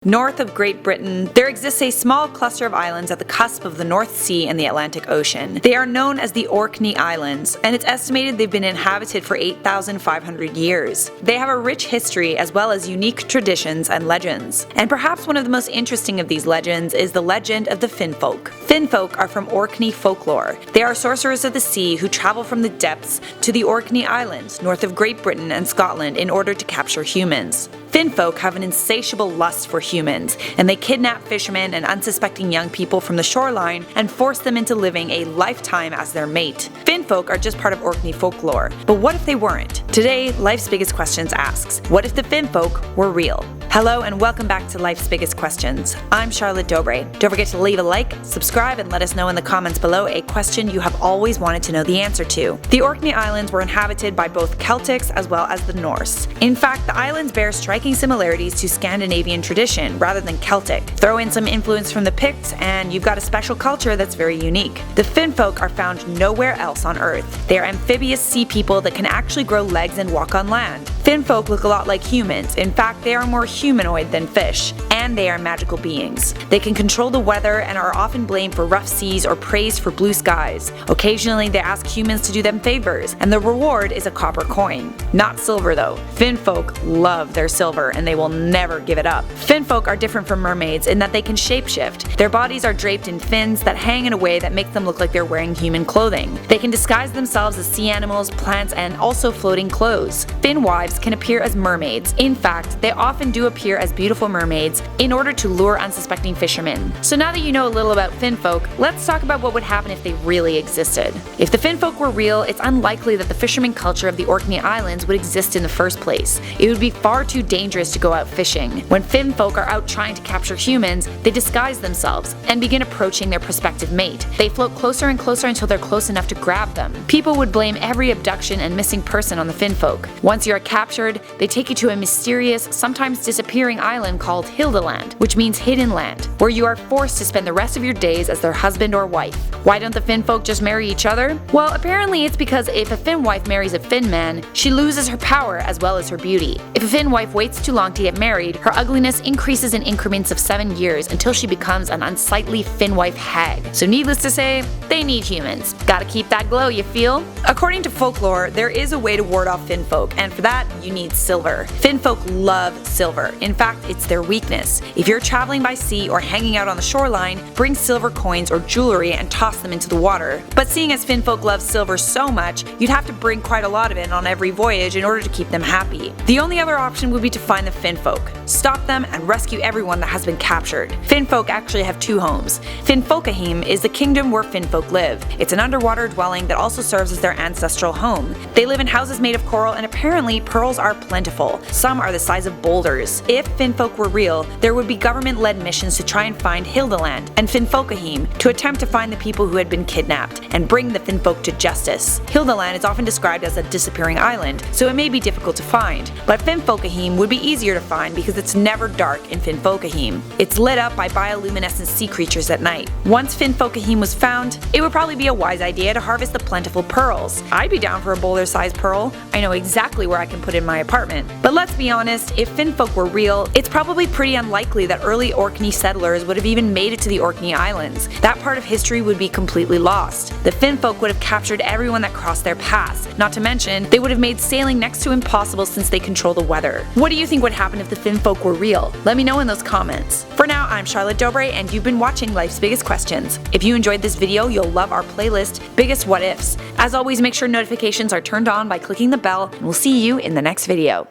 North of Great Britain, there exists a small cluster of islands at the cusp of the North Sea and the Atlantic Ocean. They are known as the Orkney Islands, and it's estimated they've been inhabited for 8,500 years. They have a rich history as well as unique traditions and legends. And perhaps one of the most interesting of these legends is the legend of the Finfolk. Finfolk are from Orkney folklore. They are sorcerers of the sea who travel from the depths to the Orkney Islands, north of Great Britain and Scotland, in order to capture humans. Finfolk have an insatiable lust for humans, and they kidnap fishermen and unsuspecting young people from the shoreline and force them into living a lifetime as their mate. Finfolk are just part of Orkney folklore, but what if they weren't? Today, Life's Biggest Questions asks, what if the Finfolk were real? Hello and welcome back to Life's Biggest Questions. I'm Charlotte Dobre. Don't forget to leave a like, subscribe, and let us know in the comments below a question you have always wanted to know the answer to. The Orkney Islands were inhabited by both Celtics as well as the Norse. In fact, the islands bear striking similarities to Scandinavian tradition rather than Celtic. Throw in some influence from the Picts and you've got a special culture that's very unique. The Finfolk are found nowhere else on Earth. They are amphibious sea people that can actually grow legs and walk on land. Finfolk look a lot like humans. In fact, they are more humanoid than fish, and they are magical beings. They can control the weather and are often blamed for rough seas or praised for blue skies. Occasionally they ask humans to do them favors, and the reward is a copper coin. Not silver though. Finfolk love their silver and they will never give it up. Finfolk are different from mermaids in that they can shapeshift. Their bodies are draped in fins that hang in a way that makes them look like they're wearing human clothing. They can disguise themselves as sea animals, plants, and also floating clothes. Fin wives can appear as mermaids. In fact, they often do appear as beautiful mermaids in order to lure unsuspecting fishermen. So now that you know a little about Finfolk, let's talk about what would happen if they really existed. If the Finfolk were real, it's unlikely that the fisherman culture of the Orkney Islands would exist in the first place. It would be far too dangerous to go out fishing. When Finfolk are out trying to capture humans, they disguise themselves and begin approaching their prospective mate. They float closer and closer until they're close enough to grab them. People would blame every abduction and missing person on the Finfolk. Once you are captured, they take you to a mysterious, sometimes disappearing island called Hildeland, which means hidden land, where you are forced to spend the rest of your days as their husband or wife. Why don't the Finfolk just marry each other? Well, apparently it's because if a Fin wife marries a Fin man, she loses her power as well as her beauty. If a Fin wife waits too long to get married, her ugliness increases in increments of 7 years until she becomes an unsightly Fin wife hag. So needless to say, they need humans. Gotta keep that glow, you feel? According to folklore, there is a way to ward off Finfolk, and for that, you need silver. Finfolk love silver. In fact, it's their weakness. If you're traveling by sea or hanging out on the shoreline, bring silver coins or jewelry and toss them into the water. But seeing as Finfolk love silver so much, you'd have to bring quite a lot of it on every voyage in order to keep them happy. The only other option would be to find the Finfolk, stop them, and rescue everyone that has been captured. Finfolk actually have two homes. Finfolkaheme is the kingdom where Finfolk live. It's an underwater dwelling that also serves as their ancestral home. They live in houses made of coral, and apparently pearls are plentiful. Some are the size of boulders. If Finfolk were real, there would be government-led missions to try and find Hildeland and Finfolkaheme to attempt to find the people who had been kidnapped and bring the Finfolk to justice. Hildeland is often described as a disappearing island, so it may be difficult to find, but Finfolkaheme would be easier to find because it's never dark in Finfolkaheme. It's lit up by bioluminescent sea creatures at night. Once Finfolkaheme was found, it would probably be a wise idea to harvest the plentiful pearls. I'd be down for a boulder-sized pearl. I know exactly where I can put in my apartment. But let's be honest, if Finfolk were real, it's probably pretty unlikely that early Orkney settlers would have even made it to the Orkney Islands. That part of history would be completely lost. The Finfolk would have captured everyone that crossed their paths. Not to mention, they would have made sailing next to impossible since they control the weather. What do you think would happen if the Finfolk were real? Let me know in those comments. For now, I'm Charlotte Dobre and you've been watching Life's Biggest Questions. If you enjoyed this video, you'll love our playlist, Biggest What Ifs. As always, make sure notifications are turned on by clicking the bell, and we'll see you in the next video.